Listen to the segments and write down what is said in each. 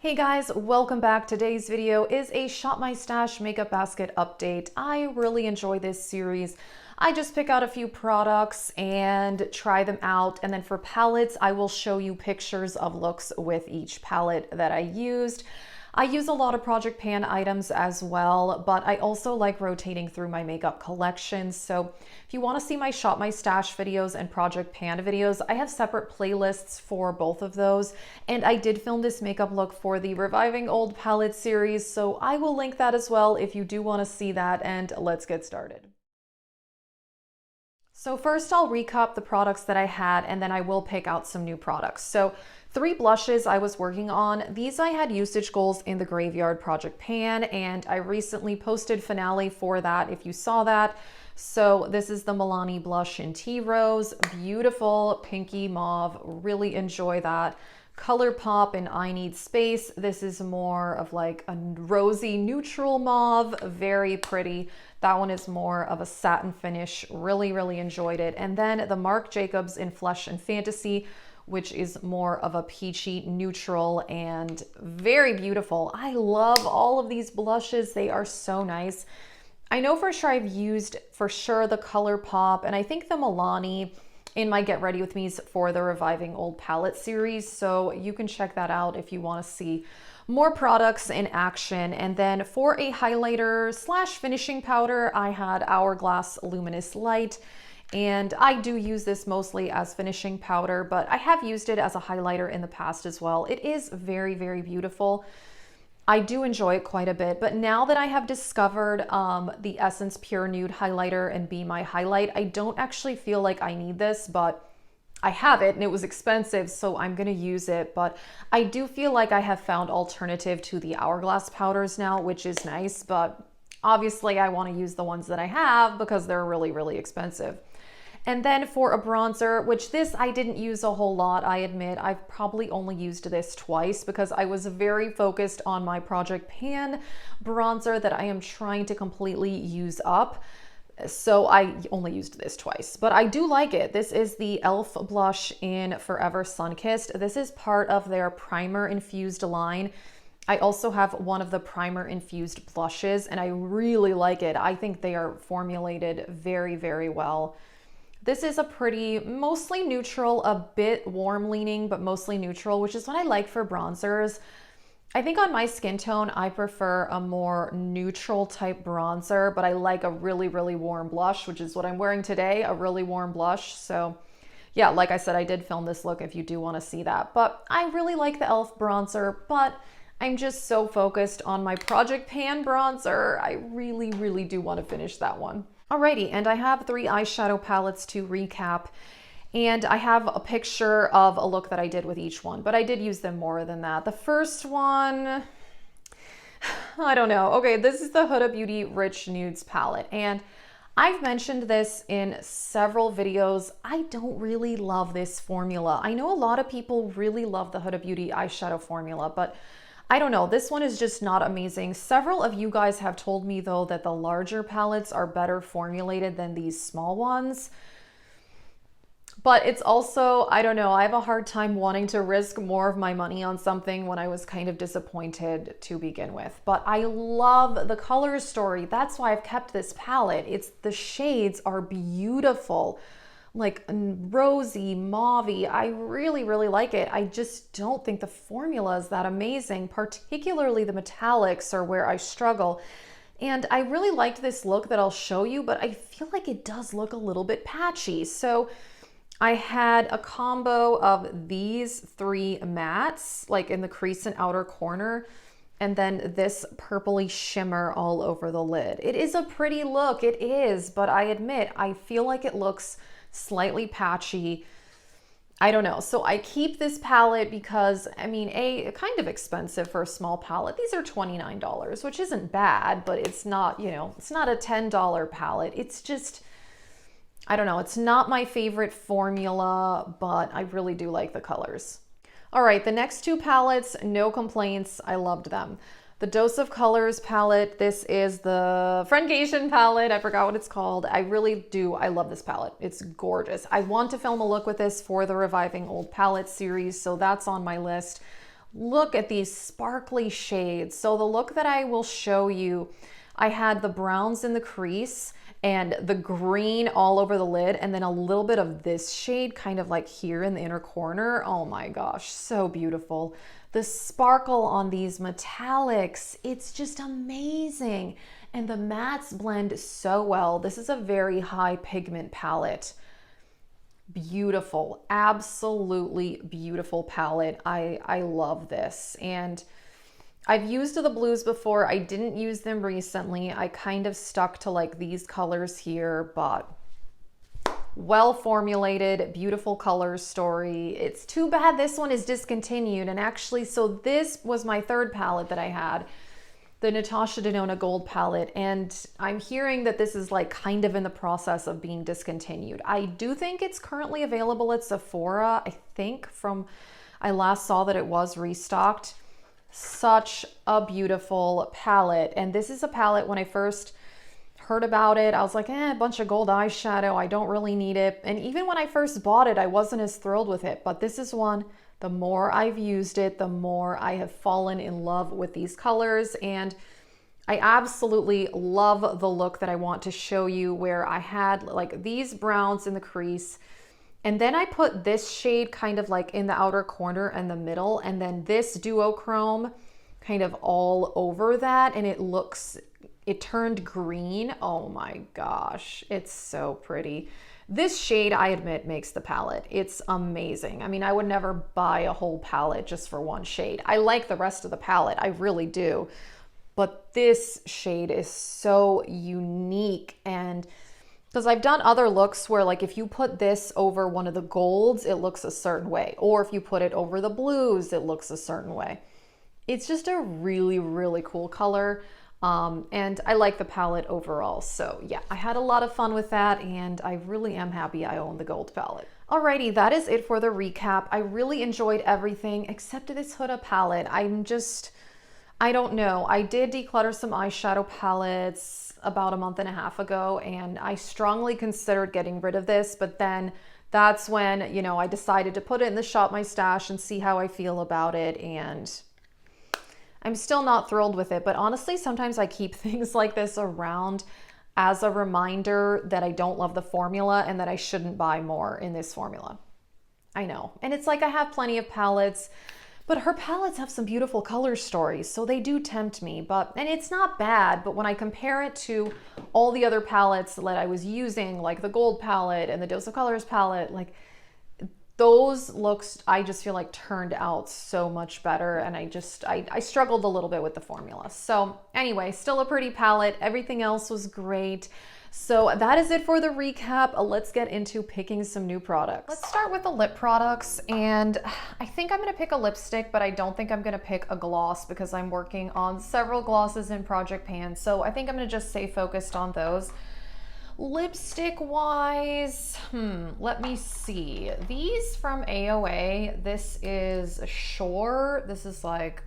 Hey guys, welcome back. Today's video is a Shop My Stash makeup basket update. I really enjoy this series. I just pick out a few products and try them out. And then for palettes, I will show you pictures of looks with each palette that I used. I use a lot of Project Pan items as well, but I also like rotating through my makeup collections. So if you want to see my Shop My Stash videos and Project Pan videos, I have separate playlists for both of those. And I did film this makeup look for the Reviving Old Palette series, so I will link that as well if you do want to see that, and let's get started. So first I'll recap the products that I had, and then I will pick out some new products. So 3 blushes I was working on. These I had usage goals in the Graveyard Project Pan, and I recently posted finale for that if you saw that. So this is the Milani blush in Tea Rose, beautiful pinky mauve, really enjoy that. ColourPop in I Need Space. This is more of like a rosy neutral mauve, very pretty. That one is more of a satin finish, really enjoyed it. And then the Marc Jacobs in Flesh and Fantasy, which is more of a peachy neutral and very beautiful. I love all of these blushes. They are so nice. I know for sure I've used for sure the ColourPop and I think the Milani in my Get Ready With Me's for the Reviving Old Palette series. So you can check that out if you want to see more products in action. And then for a highlighter slash finishing powder, I had Hourglass Luminous Light. And I do use this mostly as finishing powder, but I have used it as a highlighter in the past as well. It is very beautiful. I do enjoy it quite a bit, but now that I have discovered the Essence Pure Nude Highlighter and Be My Highlight, I don't actually feel like I need this, but I have it and it was expensive, so I'm gonna use it. But I do feel like I have found alternative to the Hourglass powders now, which is nice, but obviously I wanna use the ones that I have because they're really expensive. And then for a bronzer, which this I didn't use a whole lot, I admit. I've probably only used this twice because I was very focused on my Project Pan bronzer that I am trying to completely use up. So I only used this twice, but I do like it. This is the e.l.f. blush in Forever Sunkissed. This is part of their primer infused line. I also have one of the primer infused blushes and I really like it. I think they are formulated very well. This is a pretty, mostly neutral, a bit warm leaning, but mostly neutral, which is what I like for bronzers. I think on my skin tone, I prefer a more neutral type bronzer, but I like a really warm blush, which is what I'm wearing today, a really warm blush. So yeah, like I said, I did film this look if you do want to see that, but I really like the e.l.f. bronzer, but I'm just so focused on my Project Pan bronzer. I really do want to finish that one. Alrighty, and I have 3 eyeshadow palettes to recap, and I have a picture of a look that I did with each one, but I did use them more than that. The first one, I don't know. Okay, this is the Huda Beauty Rich Nudes palette, and I've mentioned this in several videos. I don't really love this formula. I know a lot of people really love the Huda Beauty eyeshadow formula, but I don't know, this one is just not amazing. Several of you guys have told me though that the larger palettes are better formulated than these small ones. But it's also, I don't know, I have a hard time wanting to risk more of my money on something when I was kind of disappointed to begin with. But I love the color story. That's why I've kept this palette. The shades are beautiful. Like rosy, mauvey. I really like it. I just don't think the formula is that amazing, particularly the metallics are where I struggle. And I really liked this look that I'll show you, but I feel like it does look a little bit patchy. So I had a combo of these 3 mattes, like in the crease and outer corner, and then this purpley shimmer all over the lid. It is a pretty look, it is, but I admit, I feel like it looks slightly patchy. I don't know. So I keep this palette because, I mean, kind of expensive for a small palette. These are $29, which isn't bad, but it's not, you know, it's not a $10 palette. It's just, I don't know. It's not my favorite formula, but I really do like the colors. All right, the next 2 palettes, no complaints. I loved them. The Dose of Colors palette, this is the Friendcation palette. I forgot what it's called. I really do. I love this palette. It's gorgeous. I want to film a look with this for the Reviving Old Palette series, so that's on my list. Look at these sparkly shades. So the look that I will show you, I had the browns in the crease and the green all over the lid, and then a little bit of this shade kind of like here in the inner corner. Oh my gosh, so beautiful. The sparkle on these metallics, it's just amazing. And the mattes blend so well. This is a very high pigment palette. Beautiful, absolutely beautiful palette. I love this. And I've used the blues before. I didn't use them recently. I kind of stuck to like these colors here, but well formulated, beautiful color story. It's too bad this one is discontinued. And actually, so this was my third palette that I had, the Natasha Denona Gold palette, and I'm hearing that this is like kind of in the process of being discontinued. I do think it's currently available at Sephora. I think I last saw that it was restocked. Such a beautiful palette. And this is a palette, when I first heard about it, I was like, a bunch of gold eyeshadow. I don't really need it. And even when I first bought it, I wasn't as thrilled with it. But this is one, the more I've used it, the more I have fallen in love with these colors. And I absolutely love the look that I want to show you, where I had like these browns in the crease, and then I put this shade kind of like in the outer corner and the middle, and then this duochrome kind of all over that, and it turned green. Oh my gosh, it's so pretty. This shade, I admit, makes the palette. It's amazing. I mean, I would never buy a whole palette just for one shade. I like the rest of the palette, I really do. But this shade is so unique, and because I've done other looks where like if you put this over one of the golds, it looks a certain way. Or if you put it over the blues, it looks a certain way. It's just a really, really cool color. And I like the palette overall. So yeah, I had a lot of fun with that, and I really am happy I own the gold palette. Alrighty, that is it for the recap. I really enjoyed everything except this Huda palette. I don't know. I did declutter some eyeshadow palettes about a month and a half ago, and I strongly considered getting rid of this, but then that's when, you know, I decided to put it in the Shop My Stash and see how I feel about it, and I'm still not thrilled with it. But honestly, sometimes I keep things like this around as a reminder that I don't love the formula and that I shouldn't buy more in this formula. I know. And it's like I have plenty of palettes, but her palettes have some beautiful color stories, so they do tempt me. And it's not bad, but when I compare it to all the other palettes that I was using, like the gold palette and the Dose of Colors palette, like those looks, I just feel like turned out so much better, and I struggled a little bit with the formula. So anyway, still a pretty palette. Everything else was great. So that is it for the recap. Let's get into picking some new products. Let's start with the lip products, and I think I'm gonna pick a lipstick, but I don't think I'm gonna pick a gloss because I'm working on several glosses in Project Pan. So I think I'm gonna just stay focused on those. Lipstick wise, let me see. These from AOA, this is Shore. This is like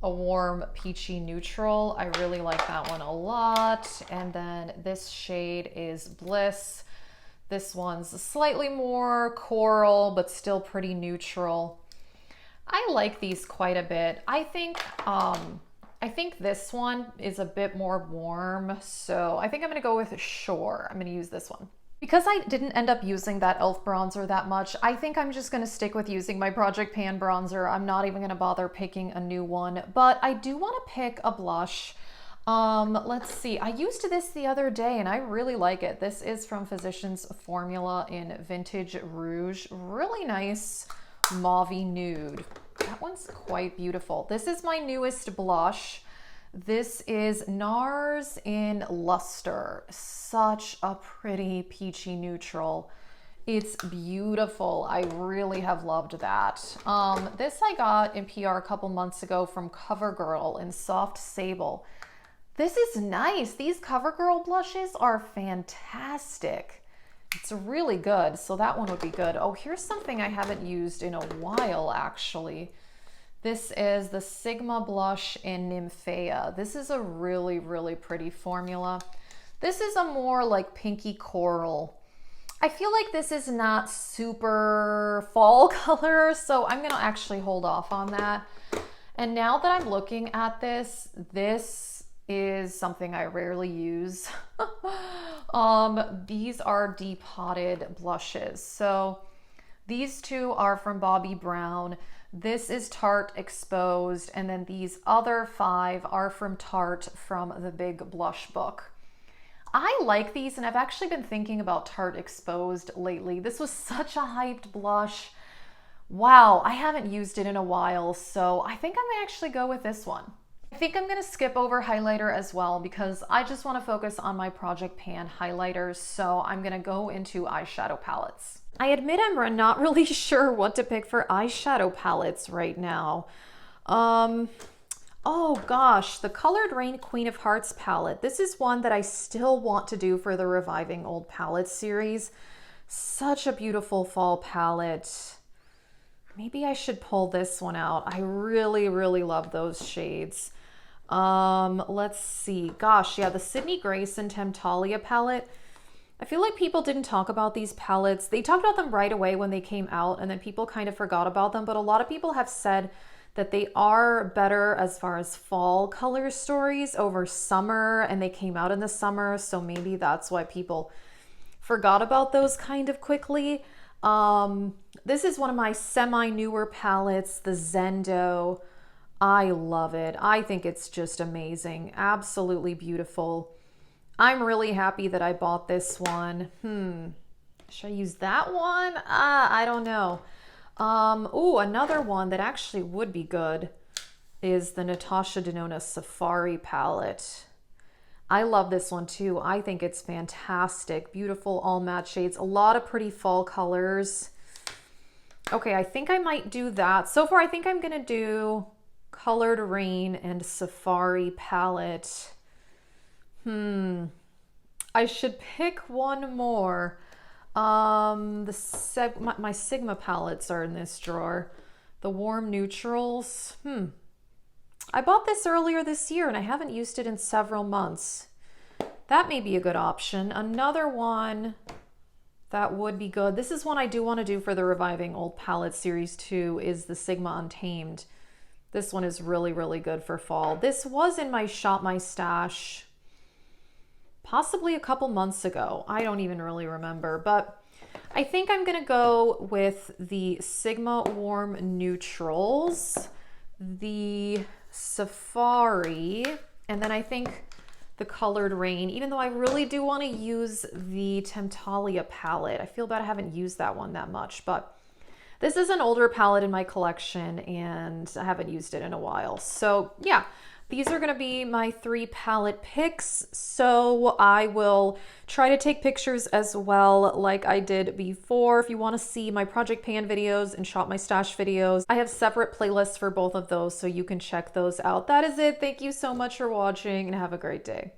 a warm peachy neutral. I really like that one a lot. And then this shade is Bliss. This one's slightly more coral, but still pretty neutral. I like these quite a bit. I think this one is a bit more warm, so I think I'm gonna go with Shore. I'm gonna use this one. Because I didn't end up using that e.l.f. bronzer that much, I think I'm just gonna stick with using my Project Pan bronzer. I'm not even gonna bother picking a new one, but I do wanna pick a blush. Let's see, I used this the other day and I really like it. This is from Physicians Formula in Vintage Rouge. Really nice mauvey nude. That one's quite beautiful. This is my newest blush. This is NARS in Luster. Such a pretty peachy neutral. It's beautiful. I really have loved that. This I got in PR a couple months ago from CoverGirl in Soft Sable. This is nice. These CoverGirl blushes are fantastic. It's really good, so that one would be good. Oh, here's something I haven't used in a while, actually. This is the Sigma blush in Nymphea. This is a really, really pretty formula. This is a more like pinky coral. I feel like this is not super fall color, so I'm gonna actually hold off on that. And now that I'm looking at this, this is something I rarely use. These are depotted blushes. So these two are from Bobbi Brown. This is Tarte Exposed, and then these other 5 are from Tarte from the Big Blush Book. I like these, and I've actually been thinking about Tarte Exposed lately. This was such a hyped blush. Wow, I haven't used it in a while, so I think I might actually go with this one. I think I'm gonna skip over highlighter as well because I just wanna focus on my Project Pan highlighters, so I'm gonna go into eyeshadow palettes. I admit I'm not really sure what to pick for eyeshadow palettes right now. Oh gosh, the Colored Rain Queen of Hearts palette. This is one that I still want to do for the Reviving Old Palettes series. Such a beautiful fall palette. Maybe I should pull this one out. I really, really love those shades. Let's see. Gosh, yeah, the Sydney Grace and Temptalia palette. I feel like people didn't talk about these palettes. They talked about them right away when they came out, and then people kind of forgot about them. But a lot of people have said that they are better as far as fall color stories over summer, and they came out in the summer, so maybe that's why people forgot about those kind of quickly. This is one of my semi-newer palettes, the Zendo. I love it. I think it's just amazing. Absolutely beautiful. I'm really happy that I bought this one. Should I use that one? I don't know. Oh, another one that actually would be good is the Natasha Denona Safari palette. I love this one too. I think it's fantastic. Beautiful all matte shades. A lot of pretty fall colors. Okay, I think I might do that. So far, I think I'm gonna do Colored Rain and Safari palette. I should pick one more. My Sigma palettes are in this drawer. The Warm Neutrals. I bought this earlier this year and I haven't used it in several months. That may be a good option. Another one that would be good. This is one I do want to do for the Reviving Old Palettes series too, is the Sigma Untamed. This one is really, really good for fall. This was in my Shop My Stash possibly a couple months ago. I don't even really remember, but I think I'm gonna go with the Sigma Warm Neutrals, the Safari, and then I think the Colored Rain, even though I really do want to use the Temptalia palette. I feel bad I haven't used that one that much, but this is an older palette in my collection and I haven't used it in a while. So yeah, these are going to be my 3 palette picks. So I will try to take pictures as well like I did before. If you want to see my Project Pan videos and Shop My Stash videos, I have separate playlists for both of those, so you can check those out. That is it. Thank you so much for watching and have a great day.